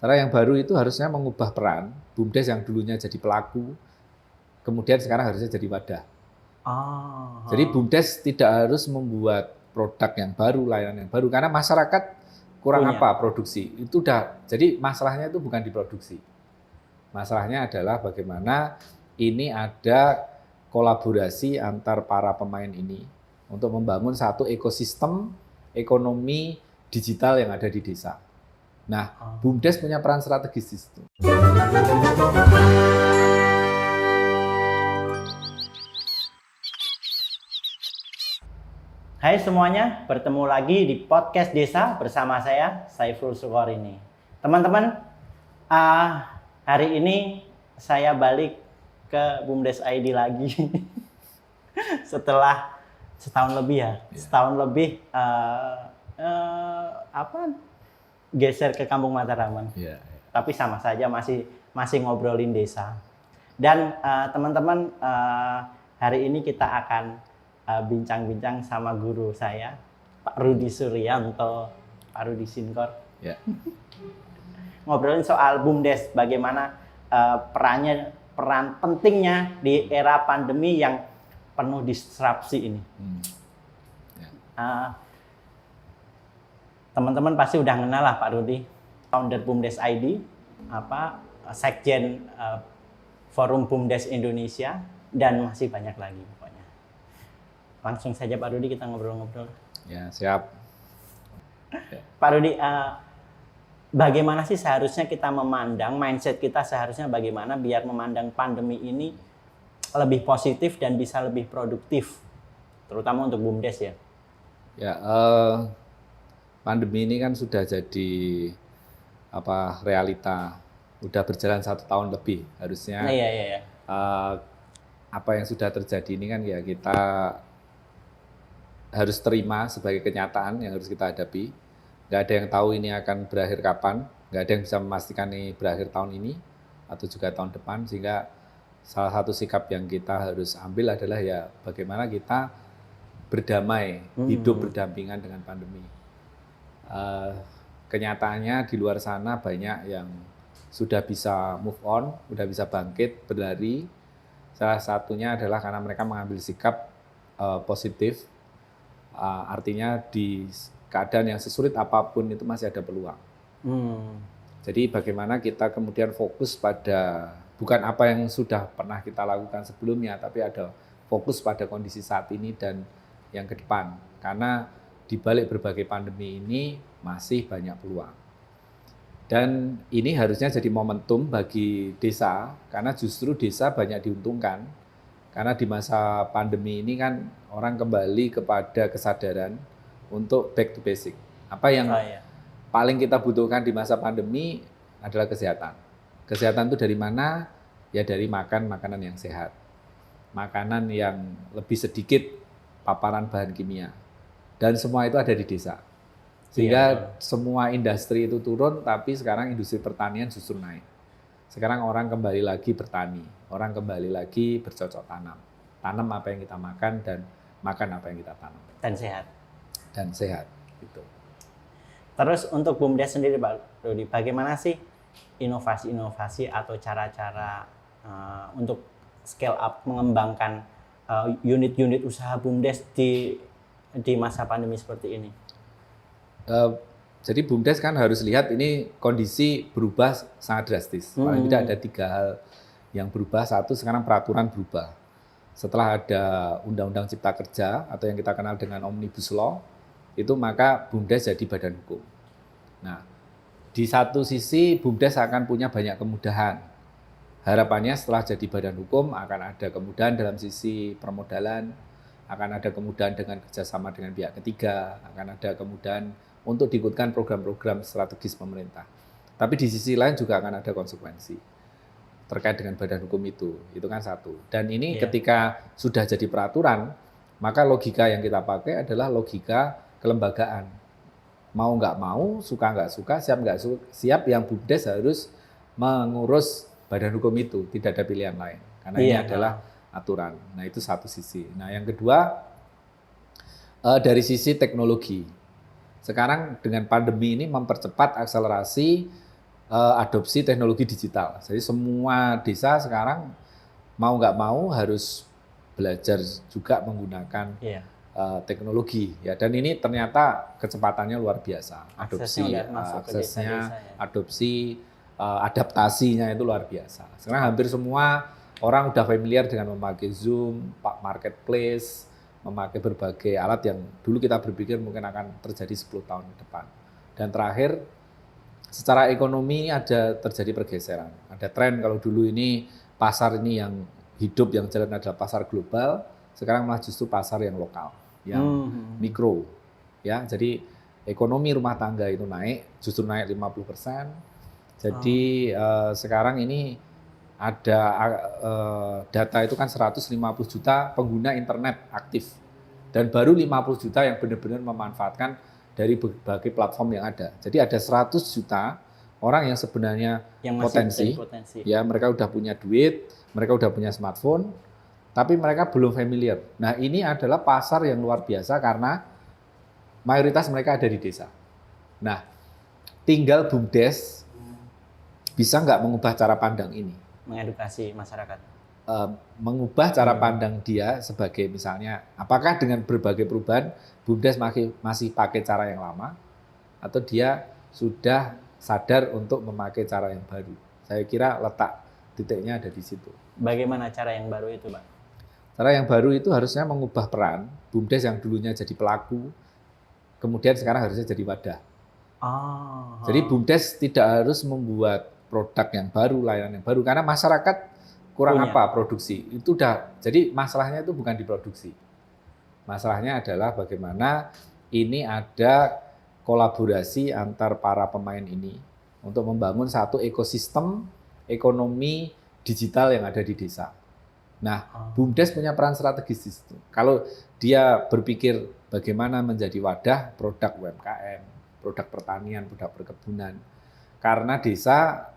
Cara yang baru itu harusnya mengubah peran BUMDes yang dulunya jadi pelaku, kemudian sekarang harusnya jadi wadah. Jadi BUMDes tidak harus membuat produk yang baru, layanan yang baru, karena masyarakat kurang Punya. apa produksi. Itu jadi masalahnya itu bukan di produksi. Masalahnya adalah bagaimana ini ada kolaborasi antar para pemain ini untuk membangun satu ekosistem ekonomi digital yang ada di desa. Nah, BUMDes punya peran strategis di situ. Hai semuanya, bertemu lagi di podcast Desa bersama saya, Saiful Sukorini. Teman-teman, hari ini saya balik ke BUMDes ID lagi setelah setahun lebih ya, setahun lebih geser ke Kampung Mataraman. Tapi sama saja masih ngobrolin desa. Dan teman-teman, hari ini kita akan bincang-bincang sama guru saya, Pak Rudi Suryanto, Pak Rudi Sinkor. Ngobrolin soal BUMDes, bagaimana peran pentingnya di era pandemi yang penuh disrupsi ini. Teman-teman pasti udah kenal lah Pak Rudi, founder BUMDes ID, sekjen Forum BUMDes Indonesia, dan masih banyak lagi pokoknya. Langsung saja Pak Rudi, kita ngobrol-ngobrol. Ya, siap. Pak Rudi, bagaimana sih seharusnya kita memandang, mindset kita seharusnya bagaimana biar memandang pandemi ini lebih positif dan bisa lebih produktif, terutama untuk BUMDes ya? Ya, pandemi ini kan sudah jadi realita, udah berjalan 1 tahun lebih harusnya. Iya. Apa yang sudah terjadi ini kan ya kita harus terima sebagai kenyataan yang harus kita hadapi. Nggak ada yang tahu ini akan berakhir kapan, nggak ada yang bisa memastikan ini berakhir tahun ini atau juga tahun depan, sehingga salah satu sikap yang kita harus ambil adalah ya bagaimana kita berdamai, hidup berdampingan dengan pandemi. Kenyataannya di luar sana banyak yang sudah bisa move on, sudah bisa bangkit, berlari. Salah satunya adalah karena mereka mengambil sikap positif, artinya di keadaan yang sesulit apapun itu masih ada peluang. Jadi bagaimana kita kemudian fokus pada bukan apa yang sudah pernah kita lakukan sebelumnya, tapi ada fokus pada kondisi saat ini dan yang ke depan. Karena di balik berbagai pandemi ini masih banyak peluang. Dan ini harusnya jadi momentum bagi desa, karena justru desa banyak diuntungkan. Karena di masa pandemi ini kan orang kembali kepada kesadaran untuk back to basic. Apa yang paling kita butuhkan di masa pandemi adalah kesehatan. Kesehatan itu dari mana? Ya dari makan makanan yang sehat. Makanan yang lebih sedikit paparan bahan kimia. Dan semua itu ada di desa. Sehingga semua industri itu turun, tapi sekarang industri pertanian justru naik. Sekarang orang kembali lagi bertani, orang kembali lagi bercocok tanam. Tanam apa yang kita makan dan makan apa yang kita tanam. Dan sehat. Gitu. Terus untuk BUMDes sendiri Pak Rudi, bagaimana sih inovasi-inovasi atau cara-cara untuk scale up, mengembangkan unit-unit usaha BUMDes di masa pandemi seperti ini? Jadi BUMDes kan harus lihat ini kondisi berubah sangat drastis. Paling tidak ada 3 hal yang berubah. Satu, sekarang peraturan berubah. Setelah ada Undang-Undang Cipta Kerja atau yang kita kenal dengan Omnibus Law, itu maka BUMDes jadi badan hukum. Nah, di satu sisi BUMDes akan punya banyak kemudahan. Harapannya setelah jadi badan hukum akan ada kemudahan dalam sisi permodalan, akan ada kemudahan dengan kerjasama dengan pihak ketiga, akan ada kemudahan untuk diikutkan program-program strategis pemerintah. Tapi di sisi lain juga akan ada konsekuensi terkait dengan badan hukum itu kan satu. Dan ini ketika sudah jadi peraturan, maka logika yang kita pakai adalah logika kelembagaan. Mau nggak mau, suka nggak suka, siap nggak siap, yang BUMDes harus mengurus badan hukum itu, tidak ada pilihan lain. Karena ini adalah aturan. Nah itu satu sisi. Nah yang kedua, dari sisi teknologi. Sekarang dengan pandemi ini mempercepat akselerasi adopsi teknologi digital. Jadi semua desa sekarang mau nggak mau harus belajar juga menggunakan teknologi ya, dan ini ternyata kecepatannya luar biasa. Aksesnya, adopsi, adaptasinya itu luar biasa. Sekarang hampir semua orang udah familiar dengan memakai Zoom, Marketplace, memakai berbagai alat yang dulu kita berpikir mungkin akan terjadi 10 tahun ke depan. Dan terakhir, secara ekonomi ada terjadi pergeseran. Ada tren kalau dulu ini pasar ini yang hidup, yang jalan adalah pasar global, sekarang malah justru pasar yang lokal, yang mikro. Ya, jadi ekonomi rumah tangga itu naik, justru naik 50%. Jadi sekarang ini ada data itu kan 150 juta pengguna internet aktif, dan baru 50 juta yang benar-benar memanfaatkan dari berbagai platform yang ada. Jadi ada 100 juta orang yang sebenarnya yang potensi, ya mereka udah punya duit, mereka udah punya smartphone, tapi mereka belum familiar. Nah, ini adalah pasar yang luar biasa karena mayoritas mereka ada di desa. Nah, tinggal BUMDes bisa nggak mengubah cara pandang ini? Mengedukasi masyarakat. Mengubah cara pandang dia sebagai misalnya, apakah dengan berbagai perubahan BUMDes masih pakai cara yang lama, atau dia sudah sadar untuk memakai cara yang baru? Saya kira letak titiknya ada di situ. Bagaimana cara yang baru itu, Pak? Cara yang baru itu harusnya mengubah peran BUMDes yang dulunya jadi pelaku, kemudian sekarang harusnya jadi wadah. Jadi BUMDes tidak harus membuat produk yang baru, layanan yang baru, karena masyarakat kurang apa produksi. Itu jadi masalahnya itu bukan di produksi. Masalahnya adalah bagaimana ini ada kolaborasi antar para pemain ini untuk membangun satu ekosistem ekonomi digital yang ada di desa. Nah, BUMDes punya peran strategis di situ. Kalau dia berpikir bagaimana menjadi wadah produk UMKM, produk pertanian, produk perkebunan, karena desa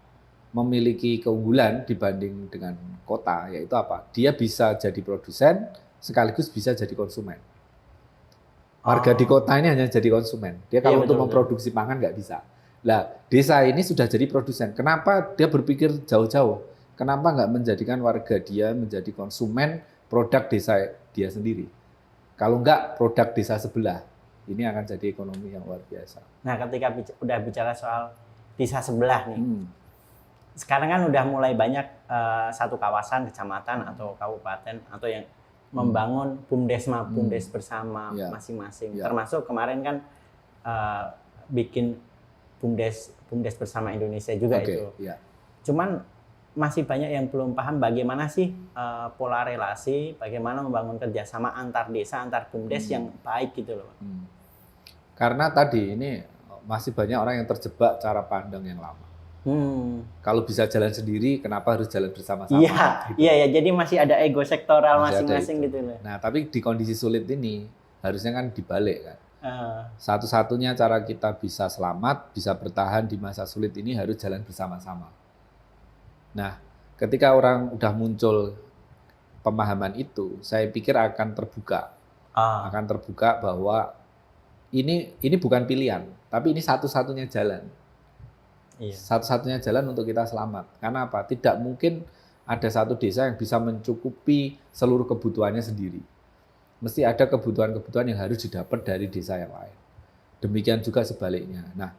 memiliki keunggulan dibanding dengan kota, yaitu apa? Dia bisa jadi produsen sekaligus bisa jadi konsumen. Warga di kota ini hanya jadi konsumen. Dia kalau untuk memproduksi pangan nggak bisa. Nah, desa ini sudah jadi produsen. Kenapa dia berpikir jauh-jauh? Kenapa nggak menjadikan warga dia menjadi konsumen produk desa dia sendiri? Kalau nggak produk desa sebelah, ini akan jadi ekonomi yang luar biasa. Nah, ketika udah bicara soal desa sebelah nih, sekarang kan udah mulai banyak satu kawasan, kecamatan atau kabupaten atau yang membangun BUMDes bersama masing-masing. Termasuk kemarin kan bikin BUMDes bersama Indonesia juga itu. Cuman masih banyak yang belum paham bagaimana sih pola relasi, bagaimana membangun kerjasama antar desa, antar BUMDes yang baik gitu loh. Karena tadi ini masih banyak orang yang terjebak cara pandang yang lama. Kalau bisa jalan sendiri, kenapa harus jalan bersama-sama? Iya, jadi masih ada ego sektoral masing-masing gitu loh. Nah, tapi di kondisi sulit ini harusnya kan dibalik kan. Satu-satunya cara kita bisa selamat, bisa bertahan di masa sulit ini harus jalan bersama-sama. Nah, ketika orang udah muncul pemahaman itu, saya pikir akan terbuka. Akan terbuka bahwa ini bukan pilihan, tapi ini satu-satunya jalan. Satu-satunya jalan untuk kita selamat. Karena apa? Tidak mungkin ada satu desa yang bisa mencukupi seluruh kebutuhannya sendiri. Mesti ada kebutuhan-kebutuhan yang harus didapat dari desa yang lain. Demikian juga sebaliknya. Nah,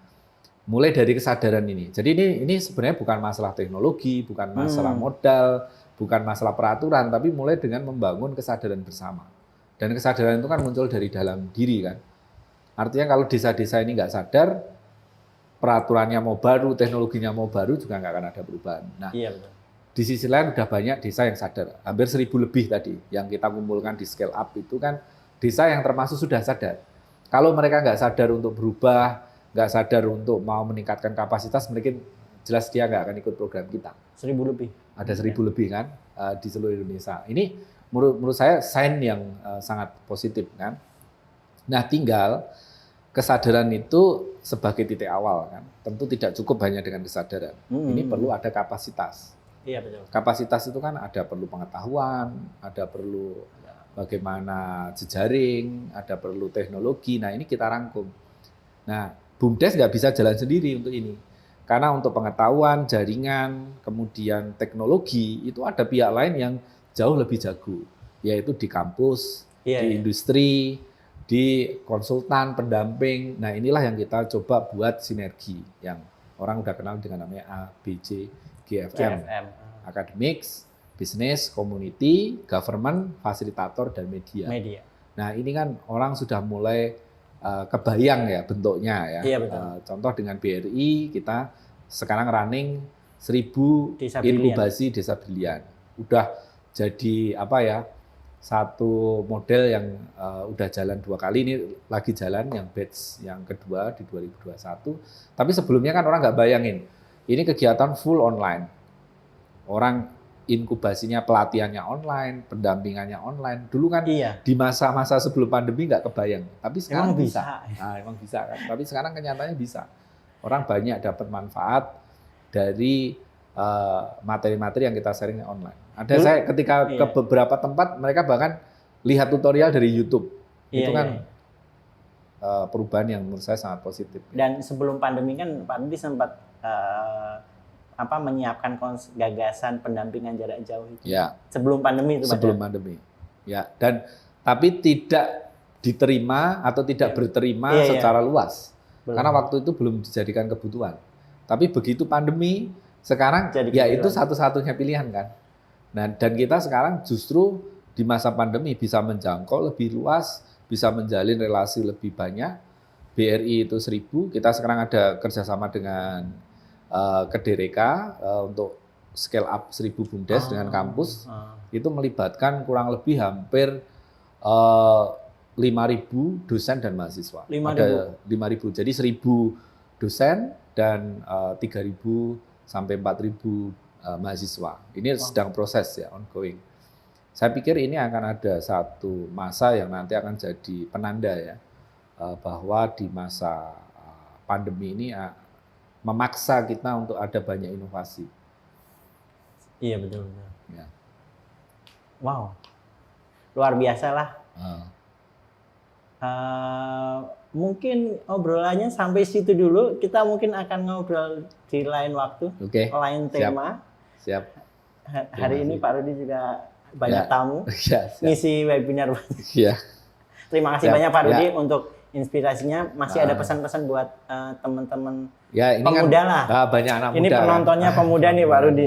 mulai dari kesadaran ini. Jadi ini sebenarnya bukan masalah teknologi, bukan masalah modal, bukan masalah peraturan, tapi mulai dengan membangun kesadaran bersama. Dan kesadaran itu kan muncul dari dalam diri kan. Artinya kalau desa-desa ini nggak sadar, peraturannya mau baru, teknologinya mau baru juga nggak akan ada perubahan. Nah, betul. Di sisi lain udah banyak desa yang sadar. Hampir 1.000 lebih tadi yang kita kumpulkan di scale up itu kan desa yang termasuk sudah sadar. Kalau mereka nggak sadar untuk berubah, nggak sadar untuk mau meningkatkan kapasitas, mungkin jelas dia nggak akan ikut program kita. 1.000 lebih. Ada 1.000 lebih kan di seluruh Indonesia. Ini menurut saya sign yang sangat positif kan. Nah, tinggal kesadaran itu sebagai titik awal kan. Tentu tidak cukup hanya dengan kesadaran. Ini perlu ada kapasitas. Iya, betul. Kapasitas itu kan ada perlu pengetahuan, ada perlu bagaimana jejaring, ada perlu teknologi. Nah, ini kita rangkum. Nah, BUMDes nggak bisa jalan sendiri untuk ini. Karena untuk pengetahuan, jaringan, kemudian teknologi, itu ada pihak lain yang jauh lebih jago, yaitu di kampus, di industri, di konsultan, pendamping. Nah inilah yang kita coba buat sinergi, yang orang udah kenal dengan namanya ABC, GFM. Academics, Business, Community, Government, Fasilitator, dan Media. Nah ini kan orang sudah mulai kebayang ya bentuknya ya. Iya, betul. Contoh dengan BRI, kita sekarang running 1000 inkubasi desa brilian. Udah jadi apa ya, satu model yang udah jalan 2 kali, ini lagi jalan yang batch yang kedua di 2021. Tapi sebelumnya kan orang nggak bayangin, ini kegiatan full online. Orang inkubasinya, pelatihannya online, pendampingannya online. Dulu kan di masa-masa sebelum pandemi nggak kebayang, tapi sekarang bisa. Nah, emang bisa kan. Tapi sekarang kenyataannya bisa. Orang banyak dapat manfaat dari materi-materi yang kita sharing online. Ada saya ketika ke beberapa tempat, mereka bahkan lihat tutorial dari YouTube. Itu kan perubahan yang menurut saya sangat positif. Dan sebelum pandemi kan Pak Rudi sempat menyiapkan gagasan pendampingan jarak jauh itu. Ya. Sebelum pandemi itu. Sebelum pandemi. Ya. Dan tapi tidak diterima atau tidak berterima secara luas. Karena waktu itu belum dijadikan kebutuhan. Tapi begitu pandemi, sekarang ya itu satu-satunya pilihan kan. Nah, dan kita sekarang justru di masa pandemi bisa menjangkau lebih luas, bisa menjalin relasi lebih banyak. BRI itu 1000, kita sekarang ada kerjasama dengan Kedereka untuk scale up 1000 BUMDes dengan kampus. Itu melibatkan kurang lebih hampir 5.000 dosen dan mahasiswa. 5.000. Ada 5.000. Jadi 1.000 dosen dan 3.000 sampai 4.000 mahasiswa. Ini sedang proses ya, ongoing. Saya pikir ini akan ada satu masa yang nanti akan jadi penanda ya, bahwa di masa pandemi ini memaksa kita untuk ada banyak inovasi. Iya, betul. Ya. Wow, luar biasa lah. Mungkin obrolannya sampai situ dulu. Kita mungkin akan ngobrol di lain waktu, lain tema. Siap. Hari ini Pak Rudi juga banyak tamu, ngisi webinar. Terima kasih banyak Pak Rudi untuk inspirasinya. Masih ada pesan-pesan buat teman-teman pemuda lah. Banyak anak muda. Ini penontonnya kan? Pemuda nih Pak Rudi.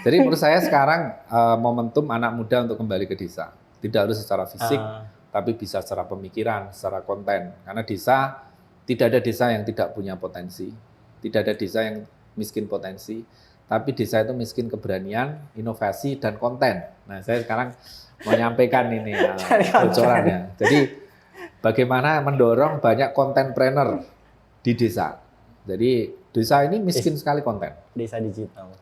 Jadi menurut saya sekarang momentum anak muda untuk kembali ke desa. Tidak harus secara fisik, tapi bisa secara pemikiran, secara konten. Karena desa, tidak ada desa yang tidak punya potensi. Tidak ada desa yang miskin potensi. Tapi desa itu miskin keberanian, inovasi, dan konten. Nah, saya sekarang mau nyampaikan ini bocorannya. Jadi, bagaimana mendorong banyak kontenpreneur di desa. Jadi, desa ini miskin sekali konten. Desa digital.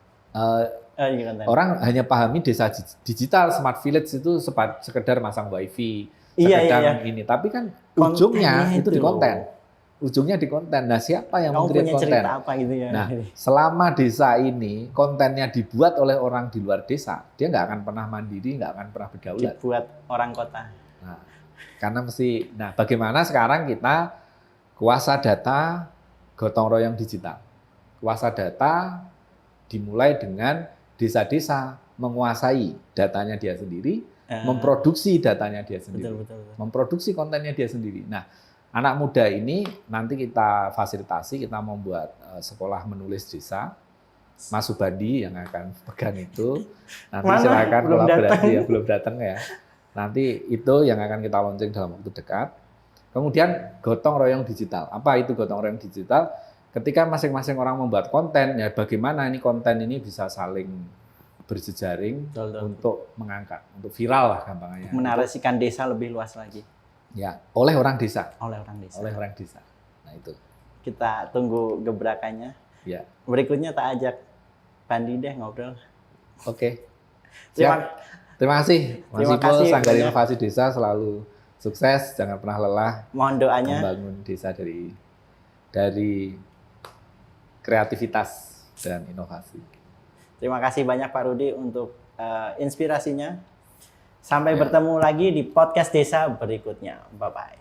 Orang hanya pahami desa digital, smart village itu sekedar masang wifi, sekedar ini. Tapi kan ujungnya itu di konten. Ujungnya di konten. Nah, siapa yang meng-create konten? Cerita apa gitu ya? Nah, selama desa ini kontennya dibuat oleh orang di luar desa, dia nggak akan pernah mandiri, nggak akan pernah berdaulat. Dibuat orang kota. Nah, karena mesti. Nah, bagaimana sekarang kita kuasa data, gotong royong digital. Kuasa data dimulai dengan desa-desa menguasai datanya dia sendiri, memproduksi datanya dia sendiri, betul. memproduksi kontennya dia sendiri. Nah, anak muda ini nanti kita fasilitasi, kita membuat sekolah menulis desa. Mas Subandi yang akan pegang itu. Nanti silakan kolaborasi ya, belum datang ya. Nanti itu yang akan kita launching dalam waktu dekat. Kemudian gotong royong digital. Apa itu gotong royong digital? Ketika masing-masing orang membuat konten, ya bagaimana ini konten ini bisa saling berjejaring untuk mengangkat, untuk viral lah gampangnya. Menarasikan desa lebih luas lagi. Ya, oleh orang desa. Oleh orang desa. Oleh orang desa. Nah itu. Kita tunggu gebrakannya. Ya. Berikutnya tak ajak Bandi deh ngobrol. Oke. Terima kasih. Mas Ipul, Sanggar Inovasi Desa selalu sukses, jangan pernah lelah. Mohon doanya. Membangun desa dari kreativitas dan inovasi. Terima kasih banyak Pak Rudi untuk inspirasinya. Sampai bertemu lagi di podcast desa berikutnya. Bye-bye.